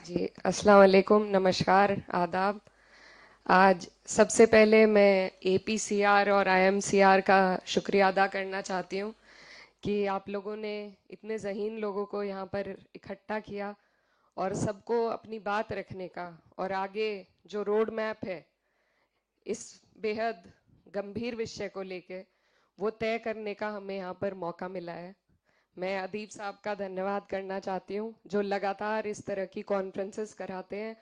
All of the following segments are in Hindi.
जी, अस्सलाम वालेकुम, नमस्कार, आदाब। आज सबसे पहले मैं एपीसीआर और आईएमसीआर का शुक्रिया अदा करना चाहती हूँ कि आप लोगों ने इतने ज़हीन लोगों को यहाँ पर इकट्ठा किया और सबको अपनी बात रखने का और आगे जो रोड मैप है इस बेहद गंभीर विषय को लेके वो तय करने का हमें यहाँ पर मौका मिला है। मैं अदीब साहब का धन्यवाद करना चाहती हूँ जो लगातार इस तरह की कॉन्फ्रेंसेस कराते हैं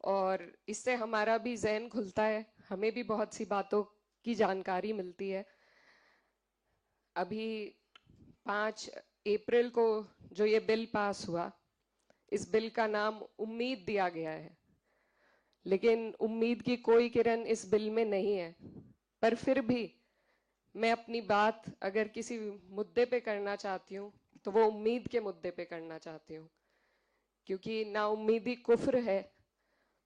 और इससे हमारा भी जहन खुलता है, हमें भी बहुत सी बातों की जानकारी मिलती है। अभी 5 अप्रैल को जो ये बिल पास हुआ, इस बिल का नाम उम्मीद दिया गया है, लेकिन उम्मीद की कोई किरण इस बिल में नहीं है। पर फिर भी मैं अपनी बात अगर किसी मुद्दे पे करना चाहती हूँ तो वो उम्मीद के मुद्दे पे करना चाहती हूँ, क्योंकि ना उम्मीदी कुफ्र है,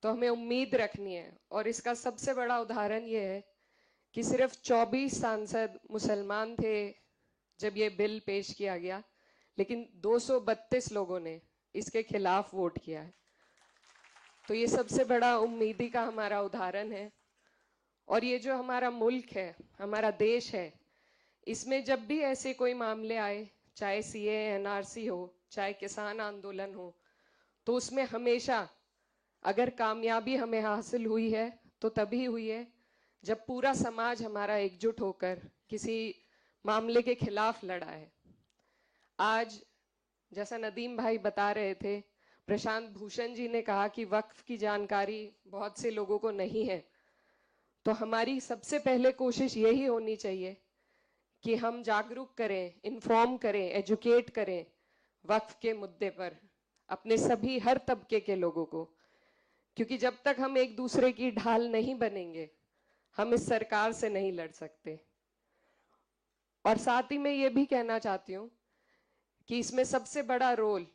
तो हमें उम्मीद रखनी है। और इसका सबसे बड़ा उदाहरण ये है कि सिर्फ 24 सांसद मुसलमान थे जब ये बिल पेश किया गया, लेकिन 232 लोगों ने इसके खिलाफ वोट किया है। तो ये सबसे बड़ा उम्मीदी का हमारा उदाहरण है। और ये जो हमारा मुल्क है, हमारा देश है, इसमें जब भी ऐसे कोई मामले आए, चाहे सीए एनआरसी हो, चाहे किसान आंदोलन हो, तो उसमें हमेशा अगर कामयाबी हमें हासिल हुई है तो तभी हुई है जब पूरा समाज हमारा एकजुट होकर किसी मामले के खिलाफ लड़ा है। आज जैसा नदीम भाई बता रहे थे, प्रशांत भूषण जी ने कहा कि वक्फ की जानकारी बहुत से लोगों को नहीं है। तो हमारी सबसे पहले कोशिश यही होनी चाहिए कि हम जागरूक करें, इन्फॉर्म करें, एजुकेट करें वक्फ के मुद्दे पर अपने सभी हर तबके के लोगों को, क्योंकि जब तक हम एक दूसरे की ढाल नहीं बनेंगे हम इस सरकार से नहीं लड़ सकते। और साथ ही मैं ये भी कहना चाहती हूँ कि इसमें सबसे बड़ा रोल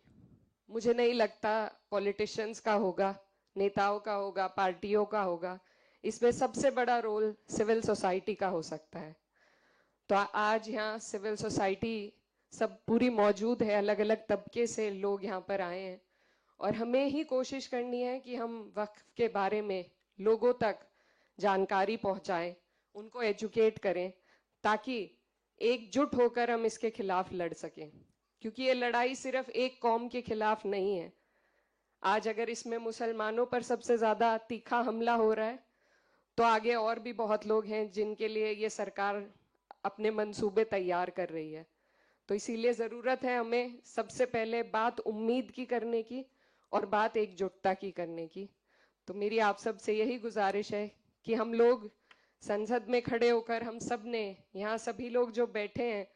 मुझे नहीं लगता पॉलिटिशियंस का होगा, नेताओं का होगा, पार्टियों का होगा। इसमें सबसे बड़ा रोल सिविल सोसाइटी का हो सकता है। तो आज यहाँ सिविल सोसाइटी सब पूरी मौजूद है, अलग अलग तबके से लोग यहाँ पर आए हैं और हमें ही कोशिश करनी है कि हम वक्फ के बारे में लोगों तक जानकारी पहुंचाएं, उनको एजुकेट करें, ताकि एकजुट होकर हम इसके खिलाफ लड़ सकें। क्योंकि ये लड़ाई सिर्फ एक कौम के खिलाफ नहीं है। आज अगर इसमें मुसलमानों पर सबसे ज्यादा तीखा हमला हो रहा है, तो आगे और भी बहुत लोग हैं जिनके लिए ये सरकार अपने मंसूबे तैयार कर रही है। तो इसीलिए जरूरत है हमें सबसे पहले बात उम्मीद की करने की और बात एकजुटता की करने की। तो मेरी आप सब से यही गुजारिश है कि हम लोग संसद में खड़े होकर, हम सब ने, यहाँ सभी लोग जो बैठे हैं,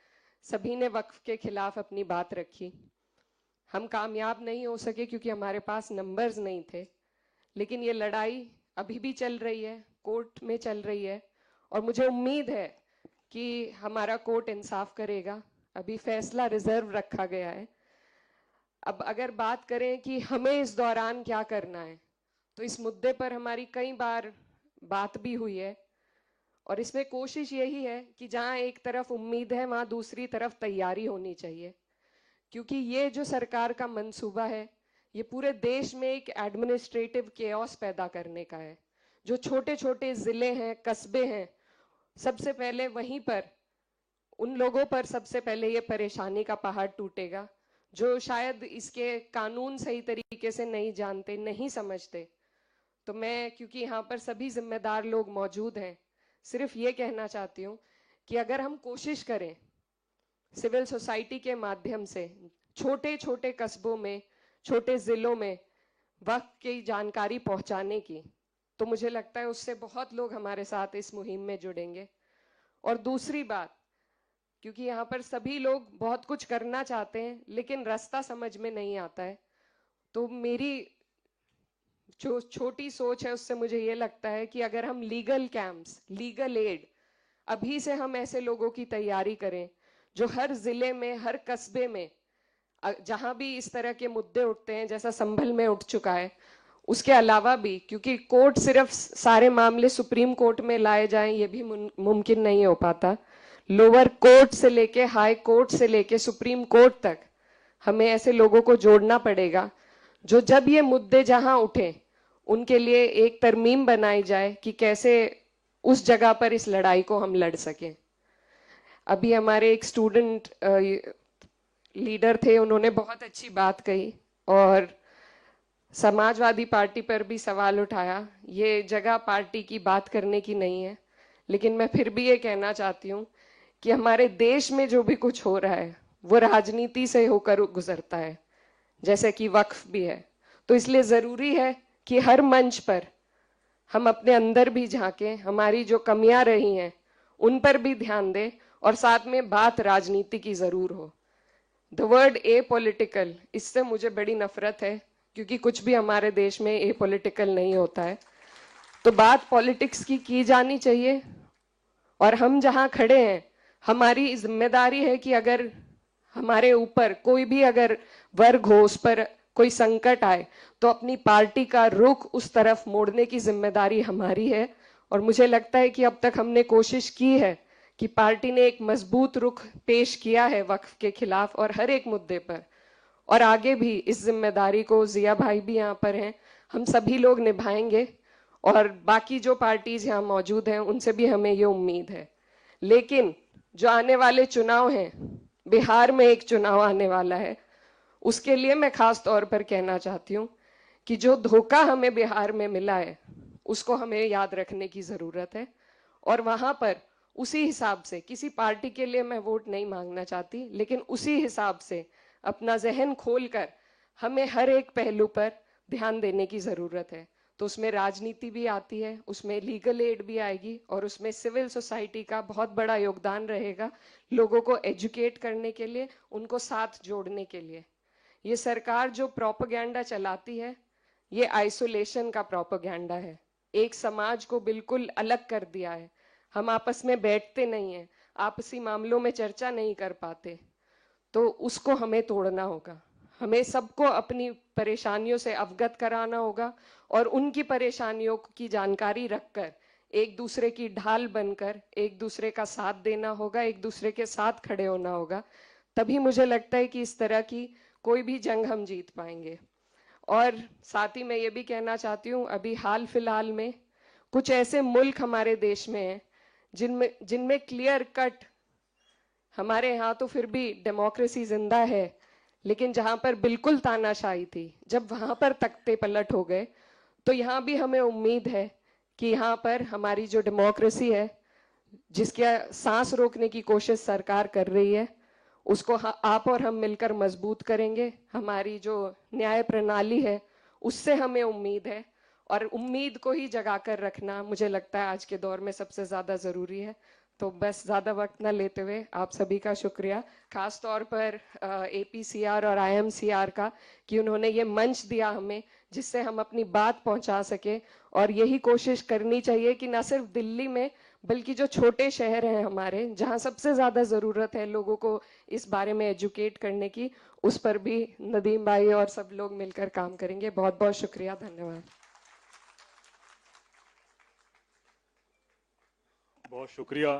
सभी ने वक्फ के खिलाफ अपनी बात रखी। हम कामयाब नहीं हो सके क्योंकि हमारे पास नंबर्स नहीं थे, लेकिन ये लड़ाई अभी भी चल रही है, कोर्ट में चल रही है और मुझे उम्मीद है कि हमारा कोर्ट इंसाफ करेगा। अभी फैसला रिजर्व रखा गया है। अब अगर बात करें कि हमें इस दौरान क्या करना है, तो इस मुद्दे पर हमारी कई बार बात भी हुई है और इसमें कोशिश यही है कि जहां एक तरफ उम्मीद है वहां दूसरी तरफ तैयारी होनी चाहिए। क्योंकि ये जो सरकार का मंसूबा है, ये पूरे देश में एक एडमिनिस्ट्रेटिव केओस पैदा करने का है। जो छोटे छोटे जिले हैं, कस्बे हैं, सबसे पहले वहीं पर उन लोगों पर सबसे पहले ये परेशानी का पहाड़ टूटेगा जो शायद इसके कानून सही तरीके से नहीं जानते, नहीं समझते। तो मैं, क्योंकि यहाँ पर सभी जिम्मेदार लोग मौजूद हैं, सिर्फ ये कहना चाहती हूँ कि अगर हम कोशिश करें सिविल सोसाइटी के माध्यम से छोटे छोटे कस्बों में, छोटे जिलों में वक्त की जानकारी पहुंचाने की, तो मुझे लगता है उससे बहुत लोग हमारे साथ इस मुहिम में जुड़ेंगे। और दूसरी बात, क्योंकि यहाँ पर सभी लोग बहुत कुछ करना चाहते हैं लेकिन रास्ता समझ में नहीं आता है, तो मेरी जो छोटी सोच है उससे मुझे ये लगता है कि अगर हम लीगल कैंप्स, लीगल एड अभी से हम ऐसे लोगों की तैयारी करें जो हर जिले में, हर कस्बे में जहां भी इस तरह के मुद्दे उठते हैं, जैसा संभल में उठ चुका है, उसके अलावा भी, क्योंकि कोर्ट सिर्फ सारे मामले सुप्रीम कोर्ट में लाए जाएं ये भी मुमकिन नहीं हो पाता, लोअर कोर्ट से लेके, हाई कोर्ट से लेके सुप्रीम कोर्ट तक हमें ऐसे लोगों को जोड़ना पड़ेगा जो जब ये मुद्दे जहां उठे उनके लिए एक तरमीम बनाई जाए कि कैसे उस जगह पर इस लड़ाई को हम लड़ सकें। अभी हमारे एक स्टूडेंट लीडर थे, उन्होंने बहुत अच्छी बात कही और समाजवादी पार्टी पर भी सवाल उठाया। ये जगह पार्टी की बात करने की नहीं है, लेकिन मैं फिर भी ये कहना चाहती हूँ कि हमारे देश में जो भी कुछ हो रहा है वो राजनीति से होकर गुजरता है, जैसे कि वक्फ भी है। तो इसलिए जरूरी है कि हर मंच पर हम अपने अंदर भी झांकें, हमारी जो कमियां रही हैं उन पर भी ध्यान दें और साथ में बात राजनीति की जरूर हो। द वर्ड ए पॉलिटिकल, इससे मुझे बड़ी नफरत है क्योंकि कुछ भी हमारे देश में ए पॉलिटिकल नहीं होता है। तो बात पॉलिटिक्स की जानी चाहिए और हम जहां खड़े हैं हमारी जिम्मेदारी है कि अगर हमारे ऊपर कोई भी अगर वर्ग हो, उस पर कोई संकट आए तो अपनी पार्टी का रुख उस तरफ मोड़ने की जिम्मेदारी हमारी है। और मुझे लगता है कि अब तक हमने कोशिश की है कि पार्टी ने एक मजबूत रुख पेश किया है वक्फ के खिलाफ और हर एक मुद्दे पर, और आगे भी इस जिम्मेदारी को, जिया भाई भी यहाँ पर हैं, हम सभी लोग निभाएंगे और बाकी जो पार्टीज यहाँ मौजूद हैं उनसे भी हमें ये उम्मीद है। लेकिन जो आने वाले चुनाव हैं, बिहार में एक चुनाव आने वाला है, उसके लिए मैं खास तौर पर कहना चाहती हूँ कि जो धोखा हमें बिहार में मिला है उसको हमें याद रखने की जरूरत है। और वहां पर उसी हिसाब से, किसी पार्टी के लिए मैं वोट नहीं मांगना चाहती, लेकिन उसी हिसाब से अपना जहन खोलकर हमें हर एक पहलू पर ध्यान देने की जरूरत है। तो उसमें राजनीति भी आती है, उसमें लीगल एड भी आएगी और उसमें सिविल सोसाइटी का बहुत बड़ा योगदान रहेगा लोगों को एजुकेट करने के लिए, उनको साथ जोड़ने के लिए। ये सरकार जो प्रोपेगेंडा चलाती है ये आइसोलेशन का प्रोपेगेंडा है, एक समाज को बिल्कुल अलग कर दिया है। हम आपस में बैठते नहीं हैं, आपसी मामलों में चर्चा नहीं कर पाते, तो उसको हमें तोड़ना होगा। हमें सबको अपनी परेशानियों से अवगत कराना होगा और उनकी परेशानियों की जानकारी रखकर एक दूसरे की ढाल बनकर एक दूसरे का साथ देना होगा, एक दूसरे के साथ खड़े होना होगा। तभी मुझे लगता है कि इस तरह की कोई भी जंग हम जीत पाएंगे। और साथ ही मैं ये भी कहना चाहती हूँ, अभी हाल फिलहाल में कुछ ऐसे मुल्क हमारे देश में हैं जिनमें जिनमें क्लियर कट, हमारे यहाँ तो फिर भी डेमोक्रेसी जिंदा है, लेकिन जहां पर बिल्कुल तानाशाही थी, जब वहां पर तख्ते पलट हो गए, तो यहाँ भी हमें उम्मीद है कि यहाँ पर हमारी जो डेमोक्रेसी है, जिसके सांस रोकने की कोशिश सरकार कर रही है, उसको आप और हम मिलकर मजबूत करेंगे। हमारी जो न्याय प्रणाली है उससे हमें उम्मीद है और उम्मीद को ही जगा कर रखना मुझे लगता है आज के दौर में सबसे ज्यादा जरूरी है। तो बस ज्यादा वक्त ना लेते हुए आप सभी का शुक्रिया, खास तौर पर एपीसीआर और आईएमसीआर का, कि उन्होंने ये मंच दिया हमें जिससे हम अपनी बात पहुंचा सके। और यही कोशिश करनी चाहिए कि ना सिर्फ दिल्ली में बल्कि जो छोटे शहर हैं हमारे, जहां सबसे ज्यादा जरूरत है लोगों को इस बारे में एजुकेट करने की, उस पर भी नदीम भाई और सब लोग मिलकर काम करेंगे। बहुत बहुत शुक्रिया, धन्यवाद। बहुत शुक्रिया।